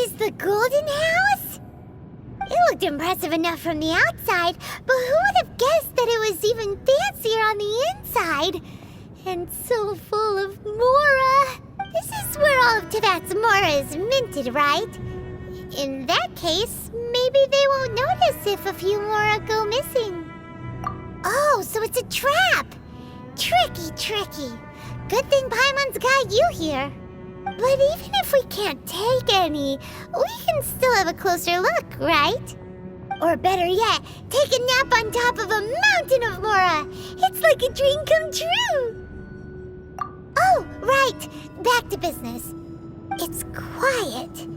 is the Golden House? It looked impressive enough from the outside, but who would have guessed that it was even fancier on the inside? And so full of Mora. This is where all of Teyvat's Mora is minted, right? In that case, maybe they won't notice if a few Mora go missing. Oh, so it's a trap! Tricky, tricky. Good thing Paimon's got you here. But even if we can't take any, we can still have a closer look, right? Or better yet, take a nap on top of a mountain of Mora. It's like a dream come true. Oh, right. Back to business. It's quiet.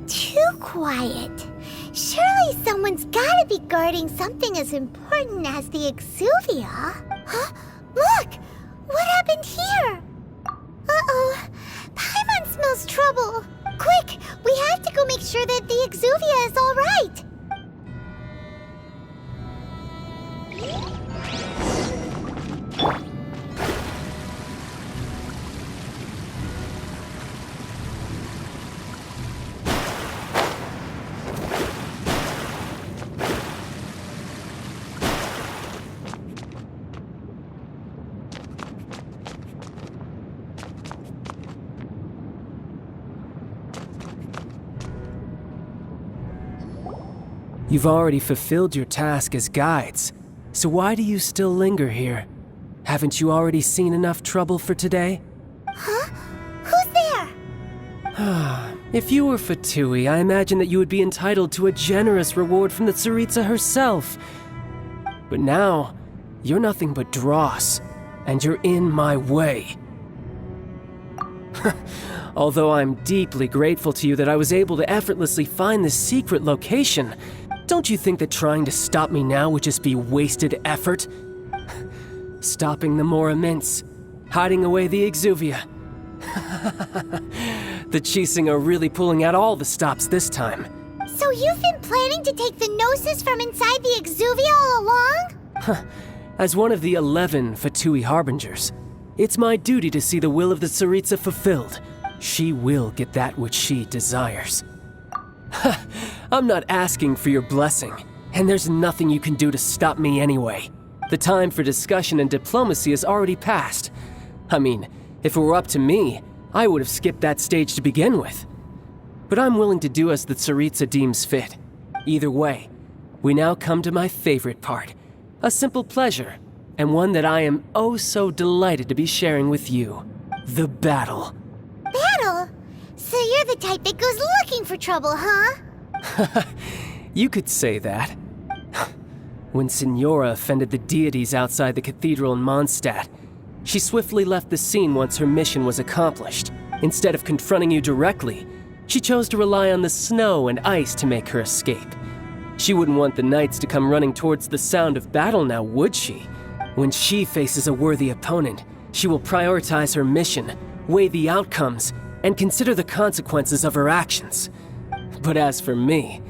Too quiet. Surely someone's gotta be guarding something as important as the Exuvia. Huh? Look! What happened here? Uh-oh. Paimon smells trouble. Quick! We have to go make sure that the Exuvia is all right. You've already fulfilled your task as guides, so why do you still linger here? Haven't you already seen enough trouble for today? Huh? Who's there? If you were Fatui, I imagine that you would be entitled to a generous reward from the Tsaritsa herself. But now, you're nothing but dross, and you're in my way. Although I'm deeply grateful to you that I was able to effortlessly find this secret location, don't you think that trying to stop me now would just be wasted effort? Stopping the Mora Mints, hiding away the Exuvia. The Chising are really pulling out all the stops this time. So you've been planning to take the Gnosis from inside the Exuvia all along? As one of the 11 Fatui Harbingers, it's my duty to see the will of the Tsaritsa fulfilled. She will get that which she desires. I'm not asking for your blessing, and there's nothing you can do to stop me anyway. The time for discussion and diplomacy has already passed. I mean, if it were up to me, I would have skipped that stage to begin with. But I'm willing to do as the Tsaritsa deems fit. Either way, we now come to my favorite part. A simple pleasure, and one that I am oh so delighted to be sharing with you. The battle. Battle? So you're the type that goes looking for trouble, huh? You could say that. When Signora offended the deities outside the cathedral in Mondstadt, she swiftly left the scene once her mission was accomplished. Instead of confronting you directly, she chose to rely on the snow and ice to make her escape. She wouldn't want the knights to come running towards the sound of battle now, would she? When she faces a worthy opponent, she will prioritize her mission, weigh the outcomes, and consider the consequences of her actions. But as for me,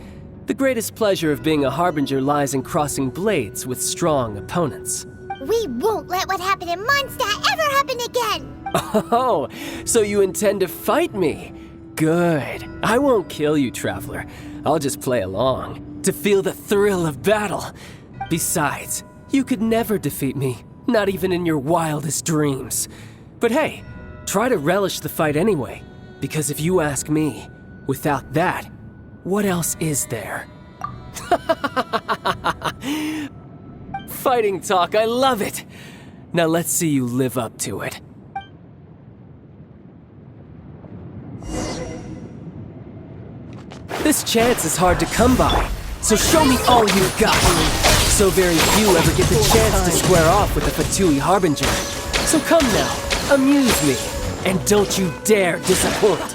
the greatest pleasure of being a Harbinger lies in crossing blades with strong opponents. We won't let what happened in Mondstadt ever happen again! Oh, so you intend to fight me? Good. I won't kill you, Traveler. I'll just play along, to feel the thrill of battle. Besides, you could never defeat me, not even in your wildest dreams. But hey, try to relish the fight anyway, because if you ask me, without that, what else is there? Fighting talk, I love it! Now let's see you live up to it. This chance is hard to come by, so show me all you've got. So very few ever get the chance to square off with the Fatui Harbinger. So come now, amuse me, and don't you dare disappoint.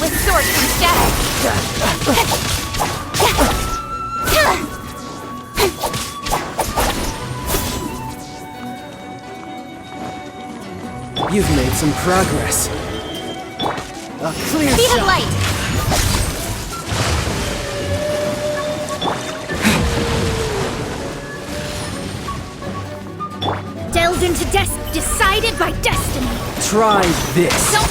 With sword comes shadow. You've made some progress. A clear Speed shot. of light. Willed into decided by destiny. Try this. Don't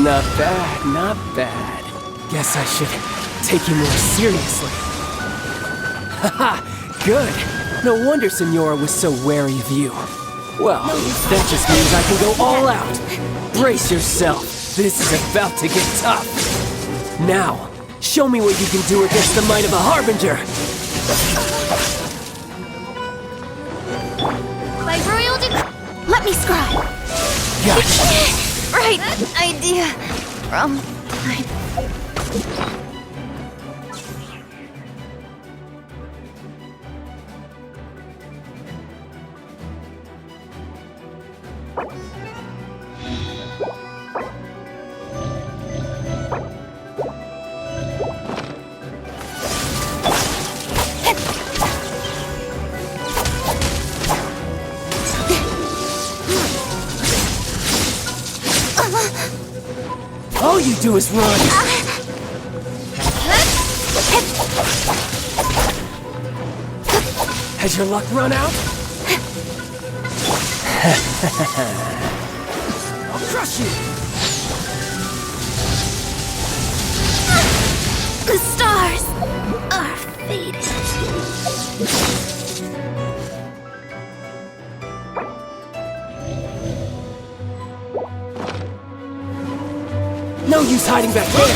Not bad, not bad. Guess I should take you more seriously. Haha, good. No wonder Senora was so wary of you. Well, that just means I can go all out. Brace yourself. This is about to get tough. Now, show me what you can do against the might of a Harbinger. By royal let me scribe. Gotcha. Right idea from time. All you do is run. Has your luck run out? I'll crush you. The stars are fading. No use hiding back there.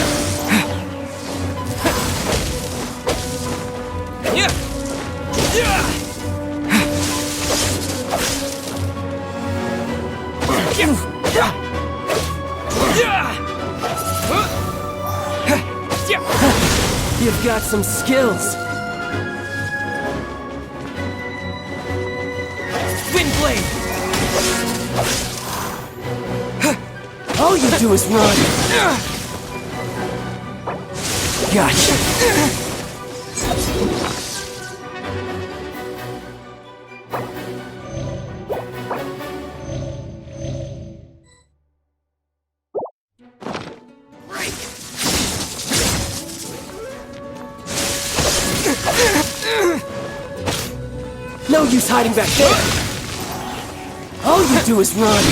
You've got some skills. Wind blade. All you do is run. Gotcha. No use hiding back there. All you do is run.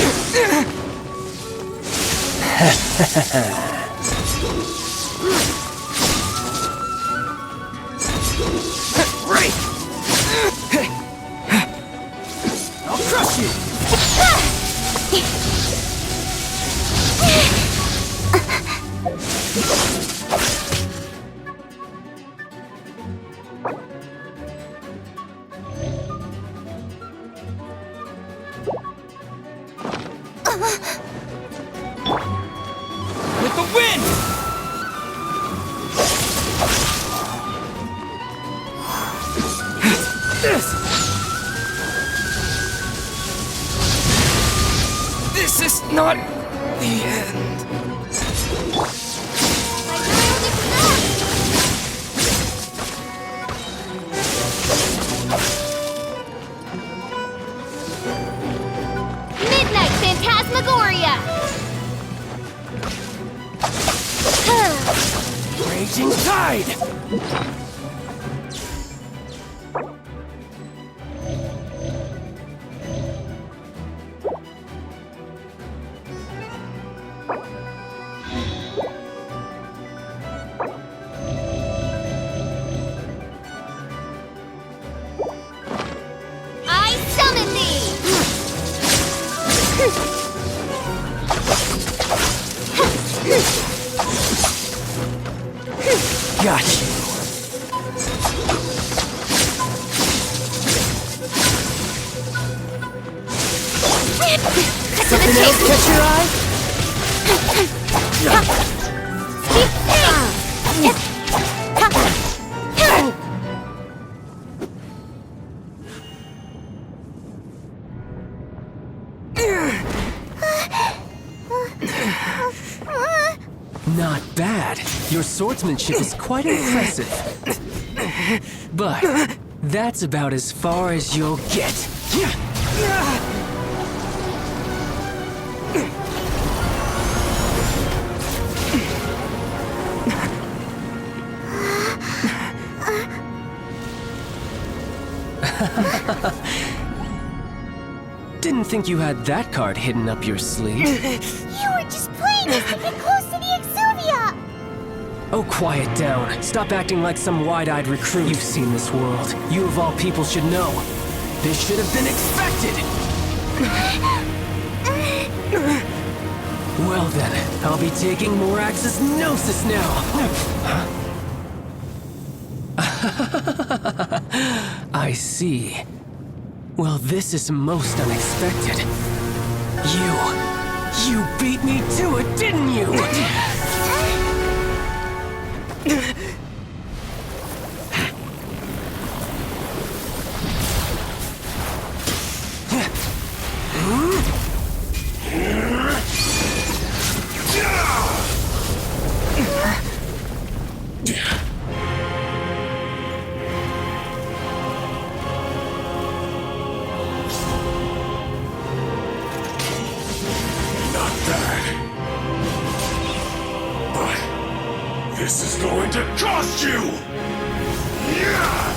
Right. I'll crush you. With the wind! This is not the end. Midnight Phantasmagoria! Raging tide! I summon thee! Got you. Something else catch your eye? Not bad. Your swordsmanship is quite impressive. But that's about as far as you'll get. Didn't think you had that card hidden up your sleeve. You were just playing us to get close to the Exuvia! Oh, quiet down. Stop acting like some wide-eyed recruit. You've seen this world. You of all people should know. This should have been expected! Well then, I'll be taking Morax's Gnosis now! I see. Well, this is most unexpected. You beat me to it, didn't you? This is going to cost you! Yeah!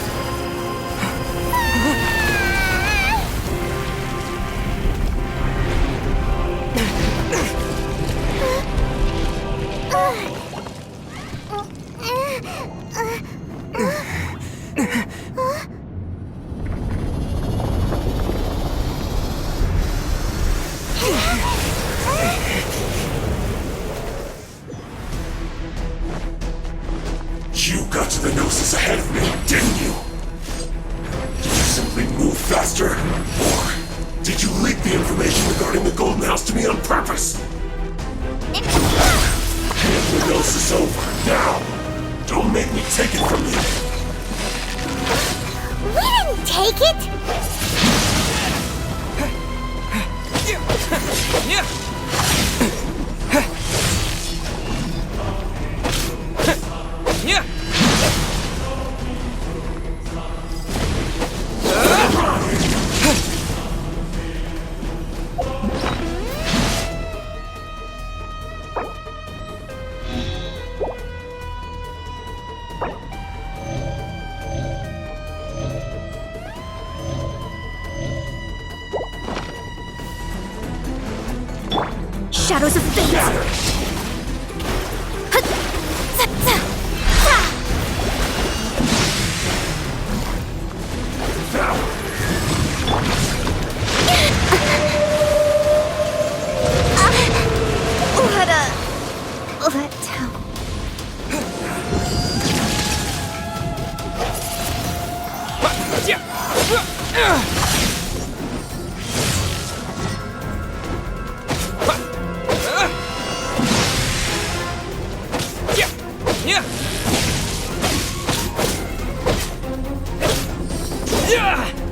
You got to the Gnosis ahead of me, didn't you? Did you simply move faster? Or did you leak the information regarding the Golden House to me on purpose? Hand the Gnosis over, now! Don't make me take it from you! We didn't take it! Shadows of Fate! Let down.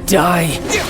Die here.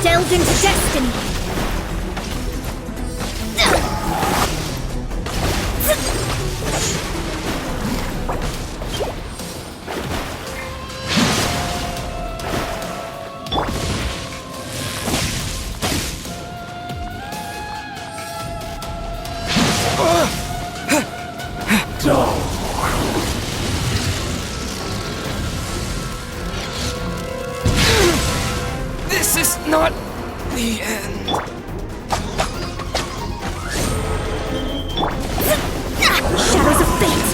delved into destiny. This is not the end. Shadows of fate.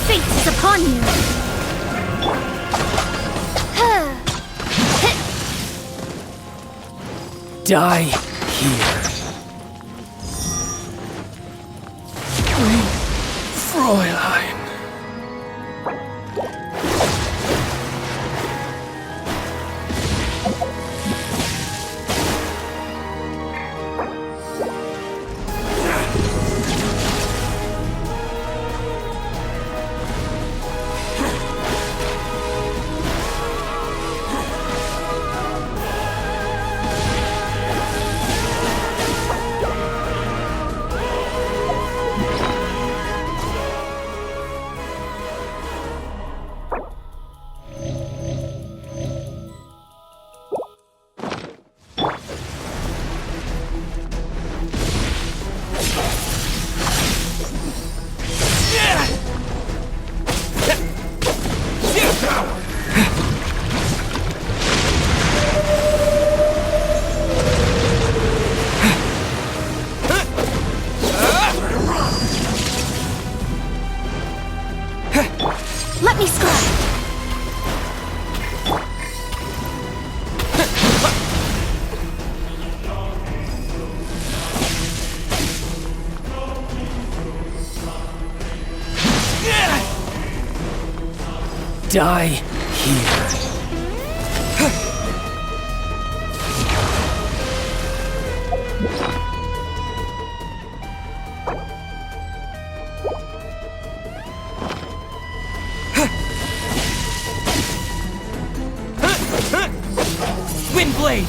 Fate is upon you. Die here. Fräulein. Let me scribe. Die here. Windblade!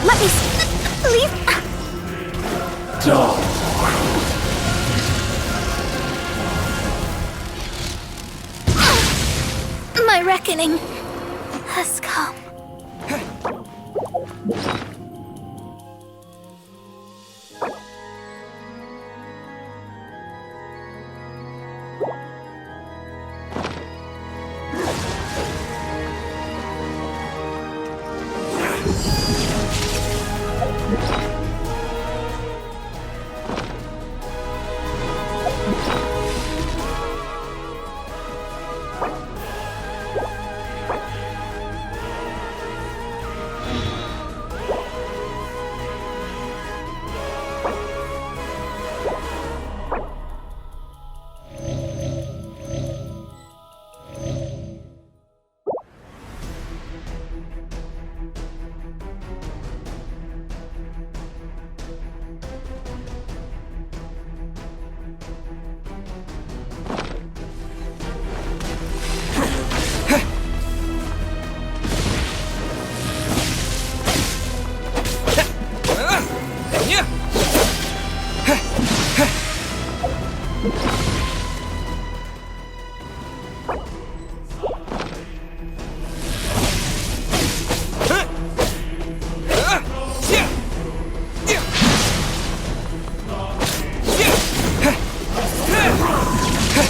Let me please. My reckoning has come.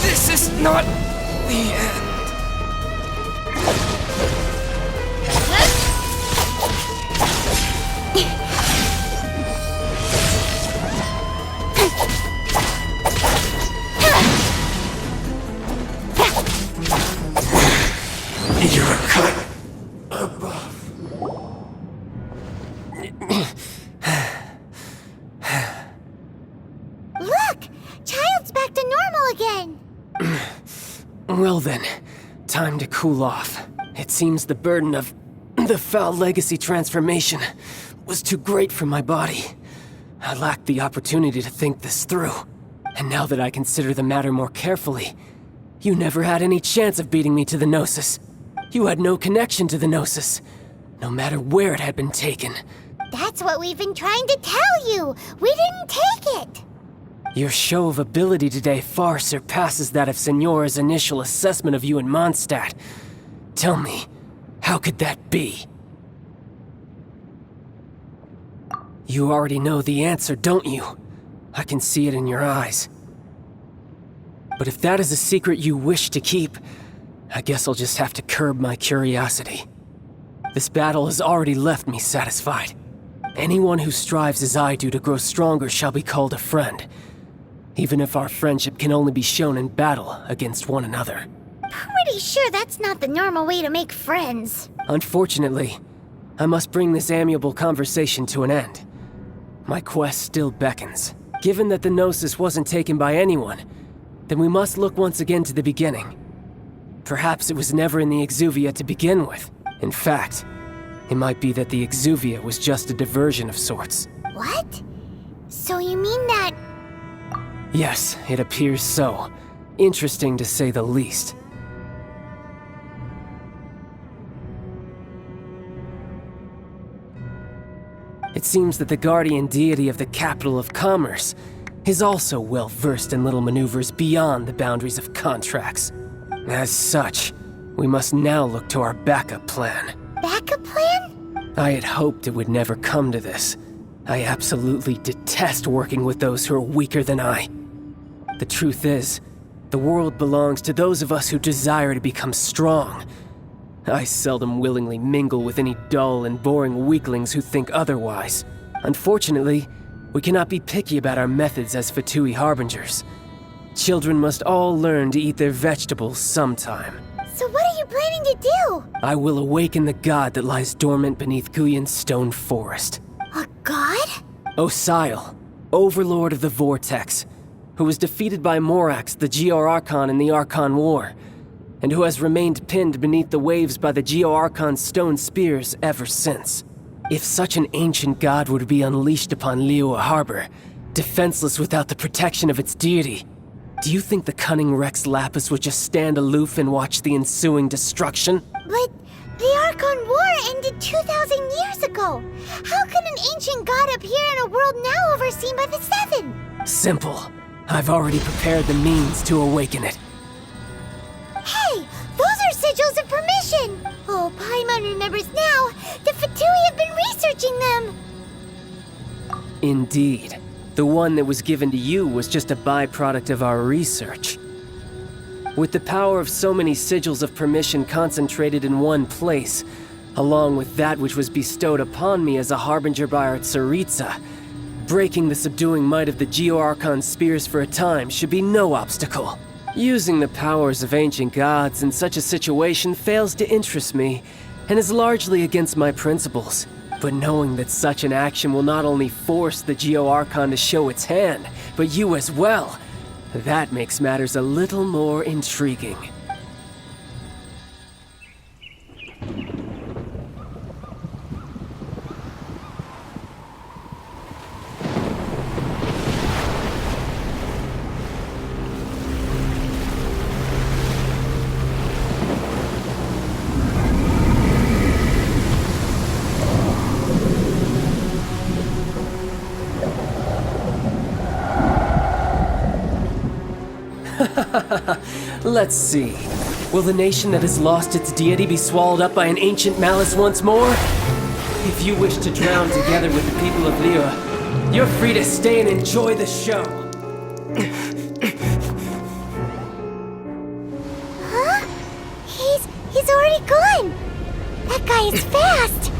This is not the end. You're a cut above. Look! Childe's back to normal again! Well then, time to cool off. It seems the burden of the foul legacy transformation was too great for my body. I lacked the opportunity to think this through. And now that I consider the matter more carefully, you never had any chance of beating me to the Gnosis. You had no connection to the Gnosis, no matter where it had been taken. That's what we've been trying to tell you! We didn't take it! Your show of ability today far surpasses that of Signora's initial assessment of you in Mondstadt. Tell me, how could that be? You already know the answer, don't you? I can see it in your eyes. But if that is a secret you wish to keep, I guess I'll just have to curb my curiosity. This battle has already left me satisfied. Anyone who strives as I do to grow stronger shall be called a friend, even if our friendship can only be shown in battle against one another. Pretty sure that's not the normal way to make friends. Unfortunately, I must bring this amiable conversation to an end. My quest still beckons. Given that the Gnosis wasn't taken by anyone, then we must look once again to the beginning. Perhaps it was never in the Exuvia to begin with. In fact, it might be that the Exuvia was just a diversion of sorts. What? So you mean that... Yes, it appears so. Interesting to say the least. It seems that the guardian deity of the capital of commerce is also well versed in little maneuvers beyond the boundaries of contracts. As such, we must now look to our backup plan. backup plan? I had hoped it would never come to this. I absolutely detest working with those who are weaker than I. The truth is, the world belongs to those of us who desire to become strong. I seldom willingly mingle with any dull and boring weaklings who think otherwise. Unfortunately, we cannot be picky about our methods as Fatui Harbingers. Children must all learn to eat their vegetables sometime. So what are you planning to do? I will awaken the god that lies dormant beneath Guyon's stone forest. A god? Osial, overlord of the Vortex, who was defeated by Morax, the Geo-Archon in the Archon War, and who has remained pinned beneath the waves by the Geo-Archon's stone spears ever since. If such an ancient god were to be unleashed upon Liyue Harbor, defenseless without the protection of its deity, do you think the cunning Rex Lapis would just stand aloof and watch the ensuing destruction? But the Archon War ended 2,000 years ago. How can an ancient god appear in a world now overseen by the Seven? Simple. I've already prepared the means to awaken it. Hey, those are sigils of permission. Oh, Paimon remembers now. The Fatui have been researching them. Indeed. The one that was given to you was just a byproduct of our research. With the power of so many sigils of permission concentrated in one place, along with that which was bestowed upon me as a harbinger by our Tsaritsa, breaking the subduing might of the Geo-Archon spears for a time should be no obstacle. Using the powers of ancient gods in such a situation fails to interest me, and is largely against my principles. But knowing that such an action will not only force the Geo-Archon to show its hand, but you as well, that makes matters a little more intriguing. Let's see. Will the nation that has lost its deity be swallowed up by an ancient malice once more? If you wish to drown together with the people of Liyue, you're free to stay and enjoy the show. Huh? He's already gone! That guy is fast!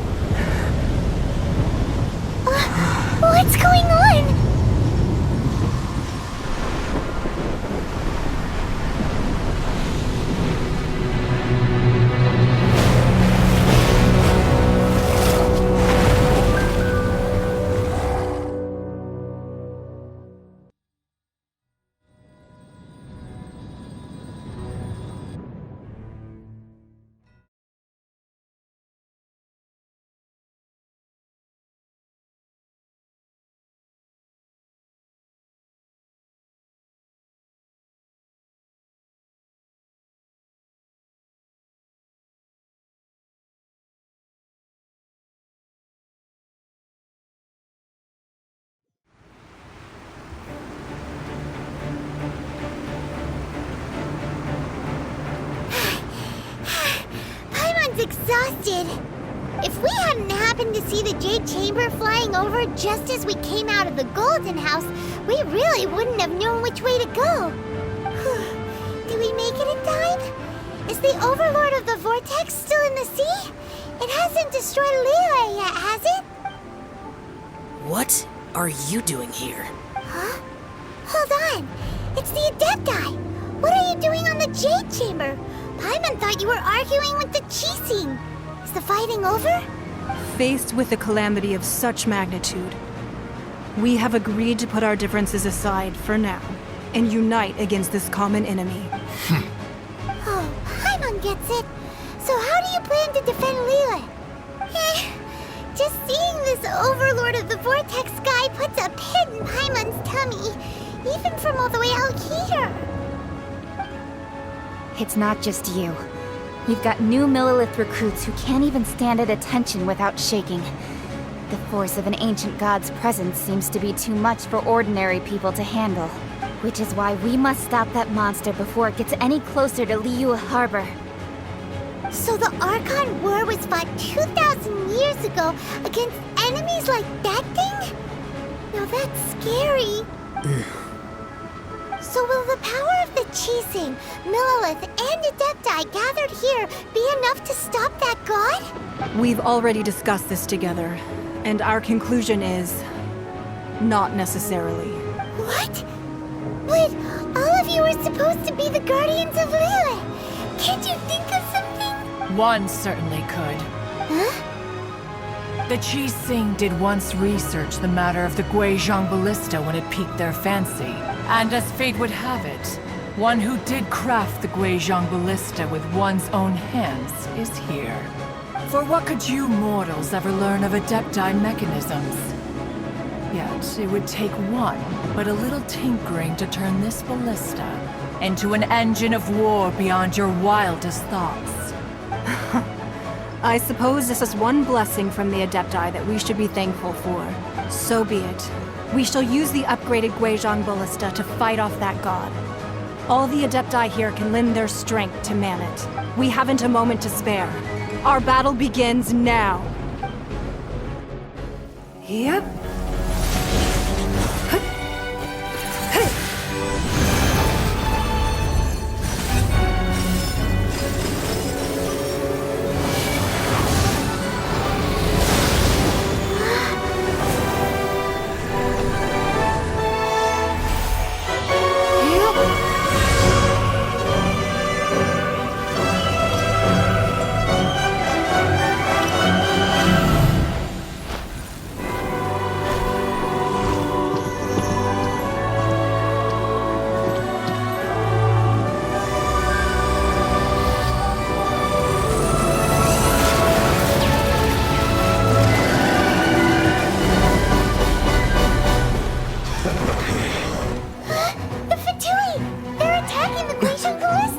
What's going on? Exhausted. If we hadn't happened to see the Jade Chamber flying over just as we came out of the Golden House, we really wouldn't have known which way to go. Do we make it in time? Is the Overlord of the Vortex still in the sea? It hasn't destroyed Liyue yet, has it? What are you doing here? Huh? Hold on. It's the Adepti. What are you doing on the Jade Chamber? Paimon thought you were arguing with the Chising. Is the fighting over? Faced with a calamity of such magnitude, we have agreed to put our differences aside for now and unite against this common enemy. Oh, Paimon gets it. So how do you plan to defend Liyue? Just seeing this Overlord of the Vortex guy puts a pit in Paimon's tummy, even from all the way out here. It's not just you. We've got new Millilith recruits who can't even stand at attention without shaking. The force of an ancient god's presence seems to be too much for ordinary people to handle. Which is why we must stop that monster before it gets any closer to Liyue Harbor. So the Archon War was fought 2,000 years ago against enemies like that thing? Now that's scary. So will the power of the Chising, Millilith, and Adepti gathered here be enough to stop that god? We've already discussed this together, and our conclusion is... not necessarily. What? But all of you are supposed to be the guardians of Liyue. Can't you think of something? One certainly could. Huh? The Chising did once research the matter of the Guizhong Ballista when it piqued their fancy. And as fate would have it, one who did craft the Guizhong Ballista with one's own hands is here. For what could you mortals ever learn of Adepti mechanisms? Yet it would take one, but a little tinkering to turn this ballista into an engine of war beyond your wildest thoughts. I suppose this is one blessing from the Adepti that we should be thankful for. So be it. We shall use the upgraded Guizhong Ballista to fight off that god. All the Adepti here can lend their strength to man it. We haven't a moment to spare. Our battle begins now. Yep. The Fatui! They're attacking the Glacial Ballista!